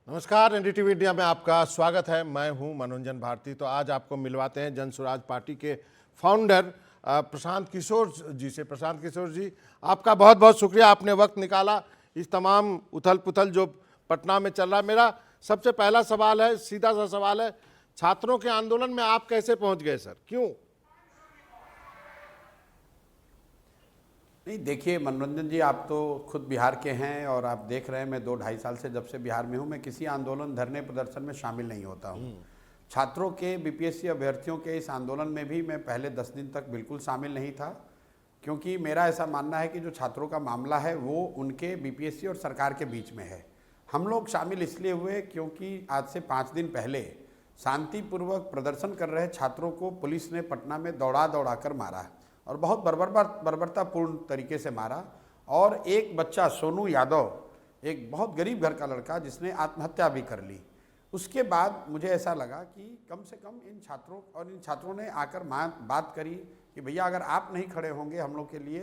नमस्कार, NDTV India में आपका स्वागत है। मैं हूं मनोरंजन भारती। तो आज आपको मिलवाते हैं जन स्वराज पार्टी के फाउंडर प्रशांत किशोर जी से। प्रशांत किशोर जी, आपका बहुत बहुत शुक्रिया, आपने वक्त निकाला इस तमाम उथल पुथल जो पटना में चल रहा है। मेरा सबसे पहला सवाल है, सीधा सा सवाल है, छात्रों के आंदोलन में आप कैसे पहुंच गए सर, क्यों? नहीं, देखिए मनोरंजन जी, आप तो खुद बिहार के हैं और आप देख रहे हैं मैं 2-2.5 साल से जब से बिहार में हूं, मैं किसी आंदोलन धरने प्रदर्शन में शामिल नहीं होता हूं। छात्रों के बीपीएससी अभ्यर्थियों के इस आंदोलन में भी मैं पहले 10 दिन तक बिल्कुल शामिल नहीं था, क्योंकि मेरा ऐसा मानना है कि जो छात्रों का मामला है वो उनके बीपीएससी और सरकार के बीच में है। हम लोग शामिल इसलिए हुए क्योंकि आज से 5 दिन पहले शांतिपूर्वक प्रदर्शन कर रहे छात्रों को पुलिस ने पटना में दौड़ा दौड़ा कर मारा और बहुत बर्बरतापूर्ण तरीके से मारा। और एक बच्चा सोनू यादव, एक बहुत गरीब घर का लड़का, जिसने आत्महत्या भी कर ली। उसके बाद मुझे ऐसा लगा कि कम से कम इन छात्रों ने आकर बात करी कि भैया अगर आप नहीं खड़े होंगे हम लोग के लिए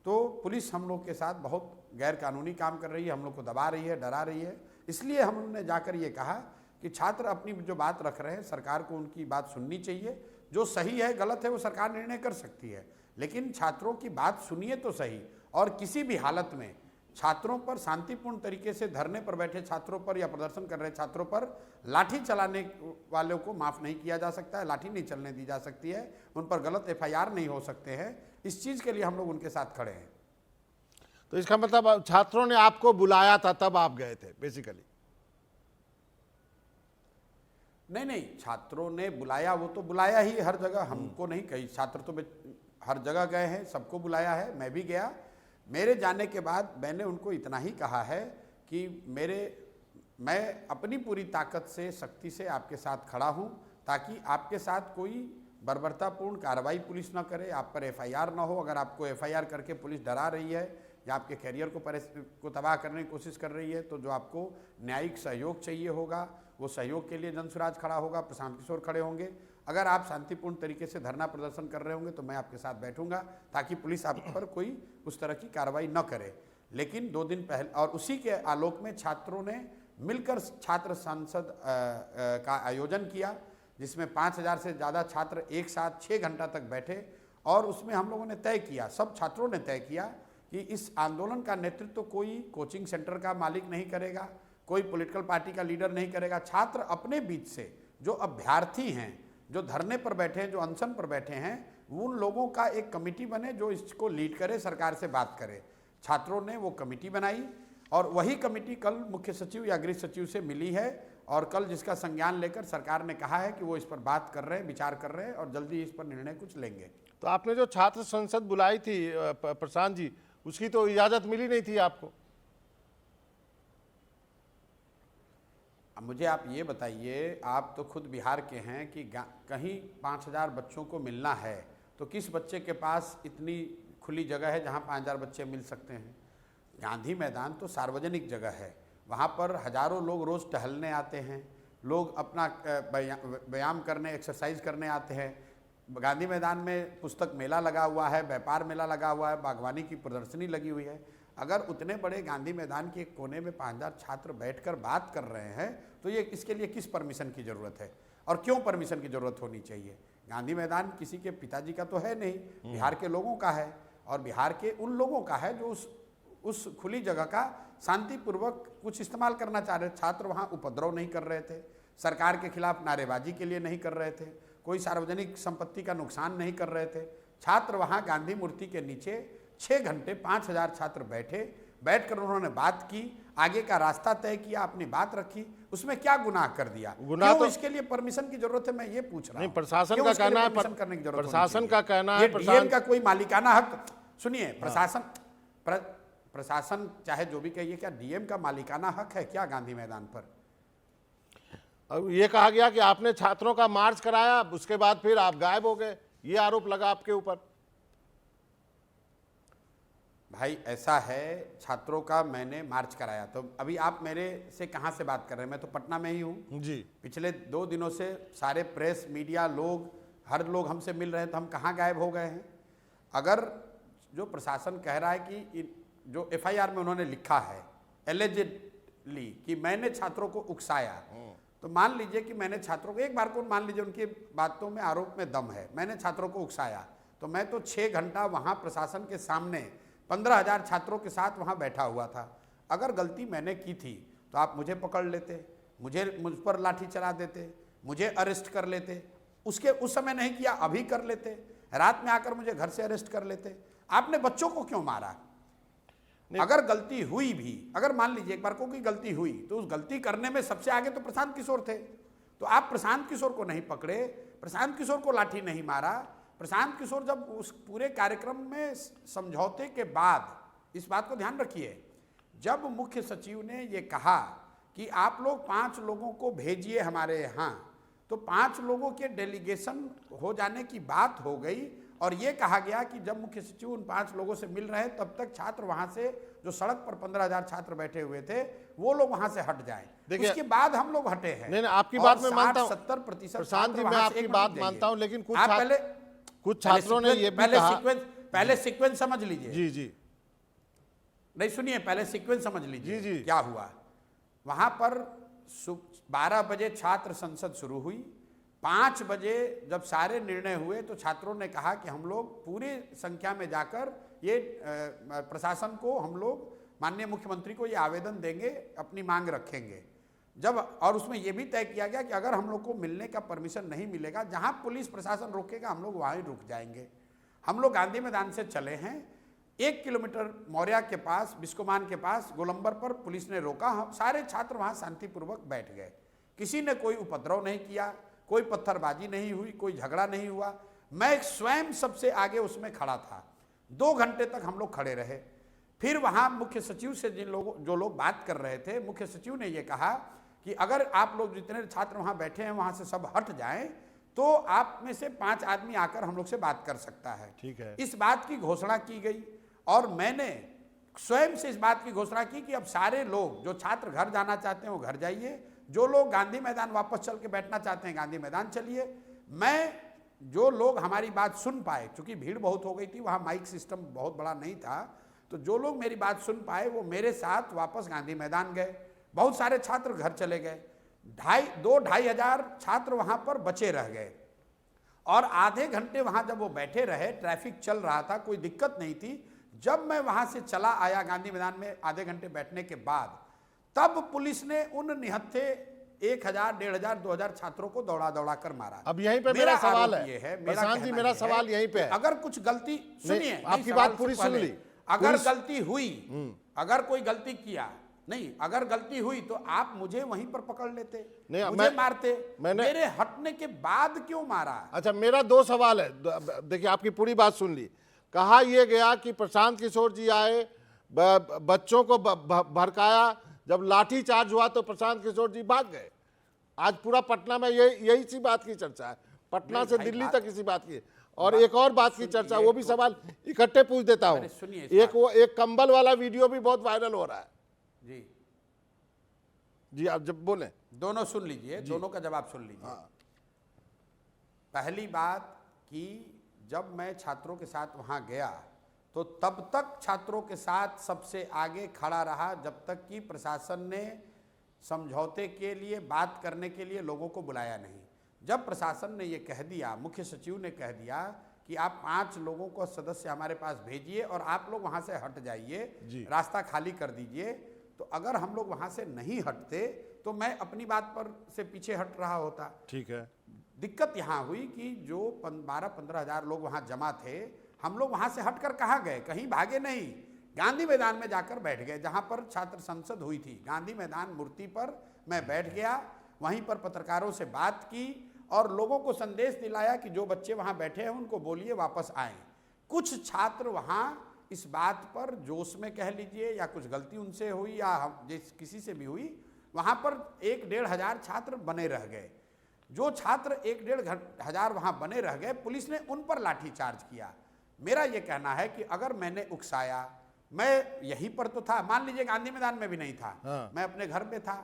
तो पुलिस हम लोग के साथ बहुत गैर कानूनी काम कर रही है, हम लोग को दबा रही है, डरा रही है। इसलिए हमने जाकर ये कहा कि छात्र अपनी जो बात रख रहे हैं, सरकार को उनकी बात सुननी चाहिए। जो सही है गलत है वो सरकार निर्णय कर सकती है, लेकिन छात्रों की बात सुनिए तो सही। और किसी भी हालत में छात्रों पर, शांतिपूर्ण तरीके से धरने पर बैठे छात्रों पर या प्रदर्शन कर रहे छात्रों पर लाठी चलाने वालों को माफ़ नहीं किया जा सकता है, लाठी नहीं चलने दी जा सकती है, उन पर गलत एफआईआर नहीं हो सकते हैं। इस चीज़ के लिए हम लोग उनके साथ खड़े हैं। तो इसका मतलब छात्रों ने आपको बुलाया था तब आप गए थे बेसिकली? नहीं, छात्रों ने बुलाया, वो तो बुलाया ही हर जगह, हमको नहीं, कई छात्र तो हर जगह गए हैं, सबको बुलाया है, मैं भी गया। मेरे जाने के बाद मैंने उनको इतना ही कहा है कि मैं अपनी पूरी ताकत से, शक्ति से आपके साथ खड़ा हूं, ताकि आपके साथ कोई बर्बरतापूर्ण कार्रवाई पुलिस ना करे, आप पर एफआईआर ना हो। अगर आपको एफआईआर करके पुलिस डरा रही है या आपके कैरियर को तबाह करने की कोशिश कर रही है, तो जो आपको न्यायिक सहयोग चाहिए होगा, वो सहयोग के लिए जन स्वराज खड़ा होगा, प्रशांत किशोर खड़े होंगे। अगर आप शांतिपूर्ण तरीके से धरना प्रदर्शन कर रहे होंगे तो मैं आपके साथ बैठूंगा, ताकि पुलिस आप पर कोई उस तरह की कार्रवाई न करे। लेकिन 2 दिन पहले, और उसी के आलोक में छात्रों ने मिलकर छात्र संसद का आयोजन किया, जिसमें 5000 से ज़्यादा छात्र एक साथ 6 घंटा तक बैठे। और उसमें हम लोगों ने तय किया, सब छात्रों ने तय किया कि इस आंदोलन का नेतृत्व कोई कोचिंग सेंटर का मालिक नहीं करेगा, कोई पॉलिटिकल पार्टी का लीडर नहीं करेगा। छात्र अपने बीच से, जो अभ्यर्थी हैं, जो धरने पर बैठे हैं, जो अनशन पर बैठे हैं, उन लोगों का एक कमेटी बने जो इसको लीड करे, सरकार से बात करे। छात्रों ने वो कमेटी बनाई और वही कमेटी कल मुख्य सचिव या गृह सचिव से मिली है, और कल जिसका संज्ञान लेकर सरकार ने कहा है कि वो इस पर बात कर रहे हैं, विचार कर रहे हैं और जल्दी इस पर निर्णय कुछ लेंगे। तो आपने जो छात्र संसद बुलाई थी प्रशांत जी, उसकी तो इजाजत मिली नहीं थी आपको? अब मुझे आप ये बताइए, आप तो खुद बिहार के हैं कि कहीं 5000 बच्चों को मिलना है तो किस बच्चे के पास इतनी खुली जगह है जहां 5000 बच्चे मिल सकते हैं? गांधी मैदान तो सार्वजनिक जगह है, वहां पर हजारों लोग रोज़ टहलने आते हैं, लोग अपना व्यायाम करने, एक्सरसाइज करने आते हैं। गांधी मैदान में पुस्तक मेला लगा हुआ है, व्यापार मेला लगा हुआ है, बागवानी की प्रदर्शनी लगी हुई है। अगर उतने बड़े गांधी मैदान के एक कोने में 5000 छात्र बैठकर बात कर रहे हैं तो ये इसके लिए किस परमिशन की ज़रूरत है और क्यों परमिशन की ज़रूरत होनी चाहिए? गांधी मैदान किसी के पिताजी का तो है नहीं, बिहार के लोगों का है, और बिहार के उन लोगों का है जो उस खुली जगह का शांतिपूर्वक कुछ इस्तेमाल करना चाह रहे। छात्र वहाँ उपद्रव नहीं कर रहे थे, सरकार के खिलाफ नारेबाजी के लिए नहीं कर रहे थे, कोई सार्वजनिक संपत्ति का नुकसान नहीं कर रहे थे। छात्र वहाँ गांधी मूर्ति के नीचे 6 घंटे 5000 छात्र बैठकर उन्होंने बात की, आगे का रास्ता तय किया, अपनी बात रखी। उसमें क्या गुनाह कर दिया? गुनाह तो इसके लिए परमिशन की जरूरत है, मैं ये पूछ रहा हूं। नहीं, प्रशासन का कहना है, प्रशासन का कहना है, डीएम का कोई मालिकाना हक, सुनिए, प्रशासन चाहे जो भी कहिए, क्या डीएम का मालिकाना हक है क्या गांधी मैदान पर? अब ये कहा गया कि आपने छात्रों का मार्च कराया, उसके बाद फिर आप गायब हो गए, ये आरोप लगा आपके ऊपर। भाई ऐसा है, छात्रों का मैंने मार्च कराया, तो अभी आप मेरे से कहाँ से बात कर रहे हैं? मैं तो पटना में ही हूँ जी। पिछले 2 दिनों से सारे प्रेस मीडिया लोग, हर लोग हमसे मिल रहे हैं, तो हम कहाँ गायब हो गए हैं? अगर जो प्रशासन कह रहा है कि जो एफआईआर में उन्होंने लिखा है एलिजेड ली कि मैंने छात्रों को उकसाया, तो मान लीजिए कि मैंने छात्रों को, एक बार को मान लीजिए उनकी बातों में आरोप में दम है, मैंने छात्रों को उकसाया, तो मैं तो 6 घंटा वहाँ प्रशासन के सामने 15,000 छात्रों के साथ वहाँ बैठा हुआ था। अगर गलती मैंने की थी तो आप मुझे पकड़ लेते, मुझ पर लाठी चला देते, मुझे अरेस्ट कर लेते। उस समय नहीं किया, अभी कर लेते, रात में आकर मुझे घर से अरेस्ट कर लेते। आपने बच्चों को क्यों मारा? अगर गलती हुई भी, अगर मान लीजिए एक बार को की गलती हुई, तो उस गलती करने में सबसे आगे तो प्रशांत किशोर थे, तो आप प्रशांत किशोर को नहीं पकड़े, प्रशांत किशोर को लाठी नहीं मारा। प्रशांत किशोर जब उस पूरे कार्यक्रम में समझौते के बाद, इस बात को ध्यान रखिए, जब मुख्य सचिव ने ये कहा कि आप लोग 5 लोगों को भेजिए हमारे यहाँ, तो 5 लोगों के डेलीगेशन हो जाने की बात हो गई और ये कहा गया कि जब मुख्य सचिव उन 5 लोगों से मिल रहे तब तक छात्र वहां से, जो सड़क पर 15,000 छात्र बैठे हुए थे, वो लोग वहां से हट जाएं। उसके बाद हम लोग हटे हैं। नहीं, आपकी बात मैं मानता हूं, 70% प्रशांत जी, मैं आपकी बात मानता हूं, लेकिन कुछ छात्रों ने ये भी कहा, पहले सीक्वेंस समझ लीजिए। जी जी, नहीं सुनिए, पहले सीक्वेंस समझ लीजिए। जी। क्या हुआ वहां पर? 12 बजे छात्र संसद शुरू हुई। 5 बजे जब सारे निर्णय हुए तो छात्रों ने कहा कि हम लोग पूरी संख्या में जाकर ये प्रशासन को, हम लोग माननीय मुख्यमंत्री को ये आवेदन देंगे, अपनी मांग रखेंगे। जब, और उसमें यह भी तय किया गया कि अगर हम लोग को मिलने का परमिशन नहीं मिलेगा, जहां पुलिस प्रशासन रोकेगा हम लोग वहीं रुक जाएंगे। हम लोग गांधी मैदान से चले हैं, 1 किलोमीटर मौर्या के पास, बिस्कोमान के पास गोलंबर पर पुलिस ने रोका। हम सारे छात्र वहां शांतिपूर्वक बैठ गए, किसी ने कोई उपद्रव नहीं किया, कोई पत्थरबाजी नहीं हुई, कोई झगड़ा नहीं हुआ। मैं स्वयं सबसे आगे उसमें खड़ा था। 2 घंटे तक हम लोग खड़े रहे। फिर वहां मुख्य सचिव से जो लोग बात कर रहे थे, मुख्य सचिव ने यह कहा कि अगर आप लोग जितने छात्र वहां बैठे हैं वहां से सब हट जाएं, तो आप में से 5 आदमी आकर हम लोग से बात कर सकता है। ठीक है। इस बात की घोषणा की गई और मैंने स्वयं से इस बात की घोषणा की कि अब सारे लोग, जो छात्र घर जाना चाहते हैं वो घर जाइए, जो लोग गांधी मैदान वापस चल के बैठना चाहते हैं गांधी मैदान चलिए। मैं, जो लोग हमारी बात सुन पाए, क्योंकि भीड़ बहुत हो गई थी, वहाँ माइक सिस्टम बहुत बड़ा नहीं था, तो जो लोग मेरी बात सुन पाए वो मेरे साथ वापस गांधी मैदान गए। बहुत सारे छात्र घर चले गए। 2-2.5 हजार छात्र वहाँ पर बचे रह गए और आधे घंटे वहाँ जब वो बैठे रहे, ट्रैफिक चल रहा था, कोई दिक्कत नहीं थी। जब मैं वहाँ से चला आया गांधी मैदान में आधे घंटे बैठने के बाद, तब पुलिस ने उन निहत्थे 1,000, 1,500, 2,000 छात्रों को दौड़ा दौड़ा कर मारा। अब यहीं पे मेरा सवाल है, प्रशांत जी, मेरा सवाल यहीं पे है। अगर कुछ गलती, सुनिए, आपकी बात पूरी सुन ली। अगर गलती हुई, अगर कोई गलती किया नहीं, अगर गलती हुई तो आप मुझे वहीं पर पकड़ लेते, मुझे मारते। मेरे हटने के बाद क्यों मारा? अच्छा, मेरा 2 सवाल है। देखिए, आपकी पूरी बात सुन ली। कहा यह गया कि प्रशांत किशोर जी आए, बच्चों को भड़काया, जब लाठी चार्ज हुआ तो प्रशांत किशोर जी भाग गए। आज पूरा पटना में यही सी बात की चर्चा है, पटना से दिल्ली तक इसी बात की। और एक और बात की चर्चा, वो भी सवाल इकट्ठे पूछ देता हूँ। एक कंबल वाला वीडियो भी बहुत वायरल हो रहा है। जी आप जब बोले, दोनों सुन लीजिए, दोनों का जवाब सुन लीजिए। हाँ। पहली बात कि जब मैं छात्रों के साथ वहां गया तो तब तक छात्रों के साथ सबसे आगे खड़ा रहा जब तक कि प्रशासन ने समझौते के लिए बात करने के लिए लोगों को बुलाया नहीं। जब प्रशासन ने ये कह दिया, मुख्य सचिव ने कह दिया कि आप 5 लोगों को सदस्य हमारे पास भेजिए और आप लोग वहां से हट जाइए, रास्ता खाली कर दीजिए, तो अगर हम लोग वहां से नहीं हटते तो मैं अपनी बात पर से पीछे हट रहा होता। ठीक है। दिक्कत यहाँ हुई कि जो 12-15 हजार लोग वहां जमा थे, हम लोग वहां से हटकर कहाँ गए? कहीं भागे नहीं, गांधी मैदान में जाकर बैठ गए, जहां पर छात्र संसद हुई थी। गांधी मैदान मूर्ति पर मैं बैठ गया, वहीं पर पत्रकारों से बात की और लोगों को संदेश दिलाया कि जो बच्चे वहां बैठे हैं उनको बोलिए वापस आएं। कुछ छात्र वहां इस बात पर जोश में कह लीजिए या कुछ गलती उनसे हुई या किसी से भी हुई, वहां पर 1-1.5 हजार छात्र बने रह गए। जो छात्र 1-1.5 हजार वहां बने रह गए, पुलिस ने उन पर लाठी चार्ज किया। मेरा यह कहना है कि अगर मैंने उकसाया, मैं यहीं पर तो था, मान लीजिए गांधी मैदान में भी नहीं था, मैं अपने घर पे था,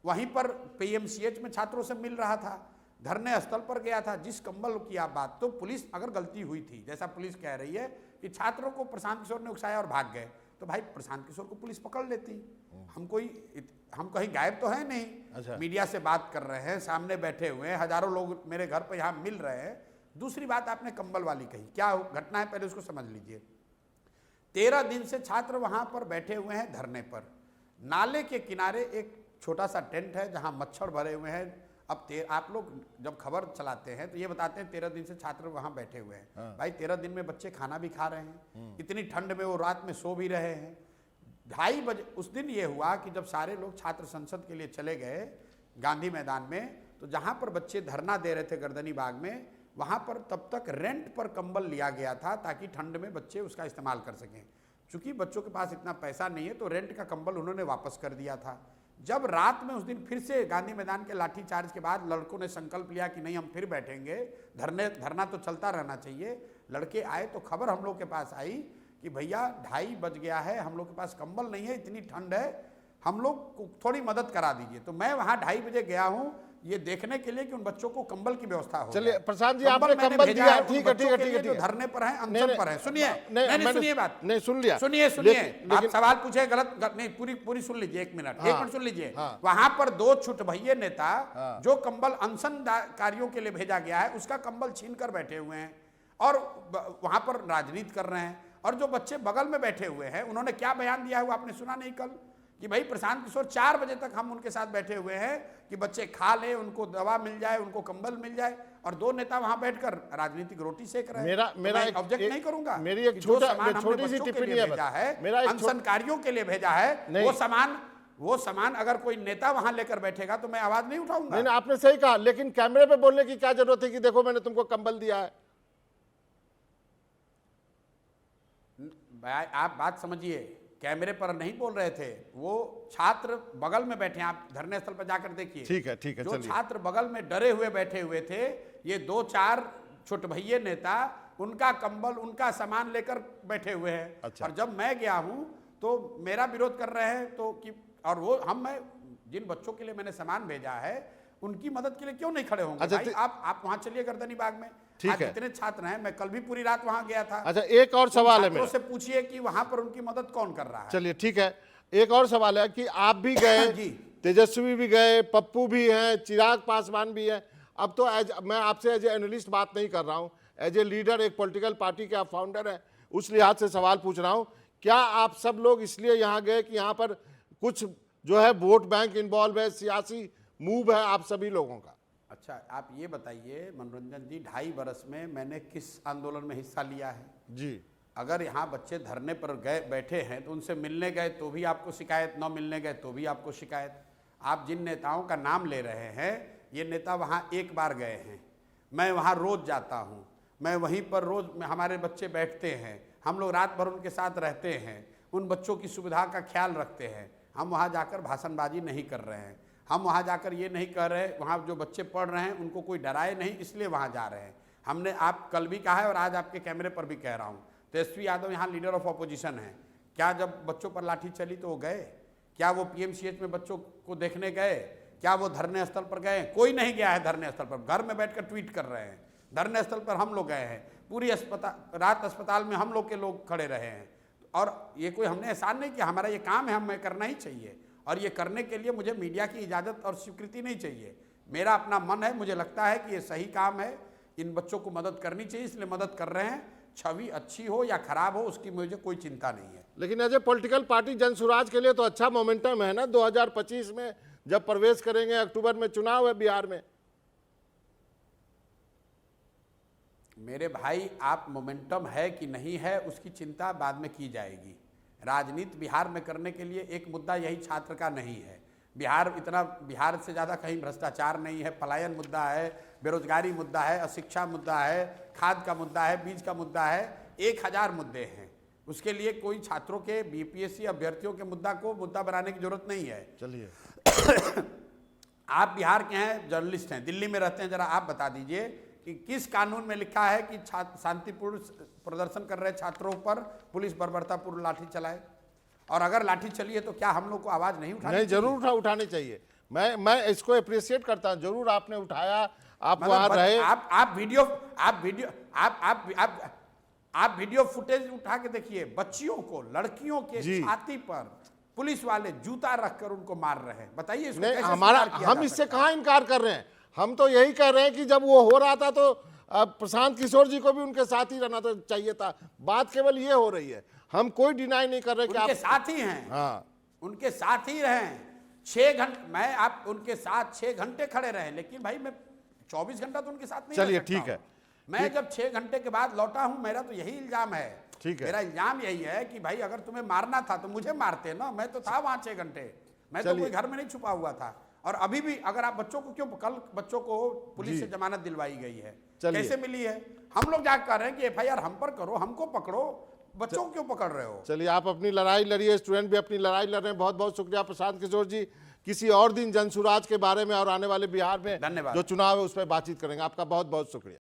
वहीं पर पीएमसीएच में छात्रों से मिल रहा था, धरने स्थल पर गया था। जिस कंबल की आप बात, तो पुलिस अगर गलती हुई थी, जैसा पुलिस कह रही है कि छात्रों को प्रशांत किशोर ने उकसाया और भाग गए, तो भाई प्रशांत किशोर को पुलिस पकड़ लेती। हम कोई हम कहीं गायब तो है नहीं। अच्छा। मीडिया से बात कर रहे हैं, सामने बैठे हुए हैं, हजारों लोग मेरे घर पर यहाँ मिल रहे हैं। दूसरी बात आपने कंबल वाली कही, क्या घटना है पहले उसको समझ लीजिए। 13 दिन से छात्र वहां पर बैठे हुए हैं धरने पर। नाले के किनारे एक छोटा सा टेंट है जहां मच्छर भरे हुए हैं। अब आप लोग जब खबर चलाते हैं तो ये बताते हैं 13 दिन से छात्र वहां बैठे हुए हैं। भाई 13 दिन में बच्चे खाना भी खा रहे हैं, इतनी ठंड में वो रात में सो भी रहे हैं। 2:30 बजे उस दिन ये हुआ कि जब सारे लोग छात्र संसद के लिए चले गए गांधी मैदान में, तो जहां पर बच्चे धरना दे रहे थे गर्दनी बाग में, वहां पर तब तक रेंट पर कंबल लिया गया था ताकि ठंड में बच्चे उसका इस्तेमाल कर सकें। चूंकि बच्चों के पास इतना पैसा नहीं है तो रेंट का कंबल उन्होंने वापस कर दिया था। जब रात में उस दिन फिर से गांधी मैदान के लाठीचार्ज के बाद लड़कों ने संकल्प लिया कि नहीं हम फिर बैठेंगे, धरना तो चलता रहना चाहिए। लड़के आए तो खबर हम लोग के पास आई कि भैया 2:30 बज गया है, हम लोग के पास कंबल नहीं है, इतनी ठंड है, हम लोग को थोड़ी मदद करा दीजिए। तो मैं वहां 2:30 बजे गया हूं ये देखने के लिए कि उन बच्चों को कंबल की व्यवस्था हो। चलिए प्रशांत जी, आपने कंबल दिया, ठीक है ठीक है ठीक है, जो धरने पर हैं, अनशन पर हैं। सुनिए, नहीं सुनिए बात, नहीं सुन लिया, सुनिए आप सवाल पूछे गलत नहीं, पूरी सुन लीजिए, एक मिनट सुन लीजिए। वहां पर 2 छुटभइये नेता जो कंबल अनशन कार्यों के लिए भेजा गया है उसका कंबल छीन कर बैठे हुए हैं और वहां पर राजनीति कर रहे हैं। और जो बच्चे बगल में बैठे हुए हैं उन्होंने क्या बयान दिया है वो आपने सुना नहीं कल, कि भाई प्रशांत किशोर 4 बजे तक हम उनके साथ बैठे हुए हैं कि बच्चे खा ले, उनको दवा मिल जाए, उनको कंबल मिल जाए, और 2 नेता वहां बैठकर राजनीतिक रोटी सेक रहे हैं। मेरा तो ऑब्जेक्ट नहीं करूंगा। मेरी एक छोटी सी टिप्पणी है, मेरा अनशनकारियों के लिए भेजा है, वो सामान अगर कोई नेता वहां लेकर बैठेगा तो मैं आवाज नहीं उठाऊंगा। नहीं, आपने सही कहा, लेकिन कैमरे पे बोलने की क्या जरूरत है कि देखो मैंने तुमको कंबल दिया है। आप बात समझिए, कैमरे पर नहीं बोल रहे थे, वो छात्र बगल में बैठे हैं, आप धरने स्थल पर जाकर देखिए। ठीक है जो छात्र बगल में डरे हुए बैठे हुए थे, ये 2-4 छुटभइये नेता उनका कंबल उनका सामान लेकर बैठे हुए हैं। अच्छा। और जब मैं गया हूं तो मेरा विरोध कर रहे हैं तो कि, और वो मैं जिन बच्चों के लिए मैंने सामान भेजा है उनकी मदद के लिए क्यों नहीं खड़े होंगे? अच्छा, भाई आप वहां चलिए गर्दनी बाग में, ठीक है, कितने छात्र हैं, मैं कल भी पूरी रात वहां गया था। अच्छा, एक और सवाल है मेरा, से पूछिए कि वहां पर उनकी मदद कौन कर रहा है। चलिए ठीक है, एक और सवाल है कि आप भी गए, तेजस्वी भी गए, पप्पू भी हैं, चिराग पासवान भी है। अब तो मैं आपसे एज ए एनालिस्ट बात नहीं कर रहा हूं, एज ए लीडर, एक पॉलिटिकल पार्टी के आप फाउंडर हैं, उस लिहाज से सवाल पूछ रहा हूं। क्या आप सब लोग इसलिए यहाँ गए कि यहाँ पर कुछ जो है वोट बैंक इन्वॉल्व है, सियासी मूव है आप सभी लोगों का? अच्छा, आप ये बताइए मनोरंजन जी, 2.5 बरस में मैंने किस आंदोलन में हिस्सा लिया है जी? अगर यहाँ बच्चे धरने पर गए बैठे हैं तो उनसे मिलने गए तो भी आपको शिकायत, न मिलने गए तो भी आपको शिकायत। आप जिन नेताओं का नाम ले रहे हैं, ये नेता वहाँ एक बार गए हैं, मैं वहाँ रोज जाता हूँ, मैं वहीं पर रोज हमारे बच्चे बैठते हैं, हम लोग रात भर उनके साथ रहते हैं, उन बच्चों की सुविधा का ख्याल रखते हैं। हम वहाँ जाकर भाषणबाजी नहीं कर रहे हैं, हम वहाँ जाकर ये नहीं कह रहे, वहाँ जो बच्चे पढ़ रहे हैं उनको कोई डराए नहीं इसलिए वहाँ जा रहे हैं। हमने आप कल भी कहा है और आज आपके कैमरे पर भी कह रहा हूँ, तेजस्वी यादव यहाँ लीडर ऑफ ऑपोजिशन है। क्या जब बच्चों पर लाठी चली तो वो गए? क्या वो PMCH में बच्चों को देखने गए? क्या वो धरने स्थल पर गए? कोई नहीं गया है धरने स्थल पर, घर में बैठकर ट्वीट कर रहे हैं। धरने स्थल पर हम लोग गए हैं, पूरी रात अस्पताल में हम लोग के लोग खड़े रहे हैं। और ये कोई हमने एहसान नहीं किया, हमारा ये काम है, हमें करना ही चाहिए। और ये करने के लिए मुझे मीडिया की इजाज़त और स्वीकृति नहीं चाहिए। मेरा अपना मन है, मुझे लगता है कि ये सही काम है, इन बच्चों को मदद करनी चाहिए, इसलिए मदद कर रहे हैं। छवि अच्छी हो या खराब हो उसकी मुझे कोई चिंता नहीं है। लेकिन as a political party Jan Suraaj के लिए तो अच्छा मोमेंटम है ना, 2025 में जब प्रवेश करेंगे, अक्टूबर में चुनाव है बिहार में। मेरे भाई, आप मोमेंटम है कि नहीं है उसकी चिंता बाद में की जाएगी। राजनीति बिहार में करने के लिए एक मुद्दा यही छात्र का नहीं है। बिहार से ज़्यादा कहीं भ्रष्टाचार नहीं है, पलायन मुद्दा है, बेरोजगारी मुद्दा है, अशिक्षा मुद्दा है, खाद का मुद्दा है, बीज का मुद्दा है, 1000 मुद्दे हैं। उसके लिए कोई छात्रों के BPSC अभ्यर्थियों के मुद्दा को मुद्दा बनाने की जरूरत नहीं है। चलिए आप बिहार के हैं, जर्नलिस्ट हैं, दिल्ली में रहते हैं, जरा आप बता दीजिए कि किस कानून में लिखा है कि शांतिपूर्ण प्रदर्शन कर रहे छात्रों पर पुलिस बर्बरतापूर्ण लाठी चलाए? और अगर लाठी चली है तो क्या हम लोग को आवाज नहीं उठानी? नहीं, जरूर उठानी चाहिए। मैं इसको अप्रिशिएट करता हूं, जरूर आपने उठाया, आप वहां रहे। आप वीडियो फुटेज उठा के देखिए, बच्चियों को, लड़कियों के छाती पर पुलिस वाले जूता रखकर उनको मार रहे हैं। बताइए इसको नहीं, कैसे हमारा स्वीकार किया हम जा इससे सकता है? कहाँ इनकार कर रहे हैं। हम तो यही कह रहे हैं कि जब वो हो रहा था तो प्रशांत किशोर जी को भी उनके साथ ही रहना चाहिए था। बात केवल ये हो रही है, हम कोई डिनाई नहीं कर रहे कि उनके आप साथ ही हैं, हाँ उनके साथ ही रहे 6 घंटे। मैं आप उनके साथ 6 घंटे खड़े रहे, लेकिन भाई मैं 24 घंटा तो उनके साथ नहीं चलिए, रह सकता ठीक हूं। है। मैं जब 6 घंटे के बाद लौटा हूं, मेरा तो यही इल्जाम है। ठीक है। मेरा इल्जाम यही है कि भाई अगर तुम्हें मारना था तो मुझे मारते ना, मैं तो था वहां 6 घंटे, मैं तो कोई घर में नहीं छुपा हुआ था। और अभी भी अगर आप बच्चों को, क्यों कल बच्चों को पुलिस से जमानत दिलवाई गई है, चलिए। कैसे मिली है? हम लोग जाकर कह रहे हैं कि FIR हम पर करो, हमको पकड़ो, बच्चों को क्यों पकड़ रहे हो? चलिए, आप अपनी लड़ाई लड़िए, स्टूडेंट भी अपनी लड़ाई लड़ रहे हैं। बहुत बहुत शुक्रिया प्रशांत किशोर जी। किसी और दिन जनसुराज के बारे में और आने वाले बिहार में धन्यवाद। जो चुनाव है उस पर बातचीत करेंगे। आपका बहुत बहुत शुक्रिया।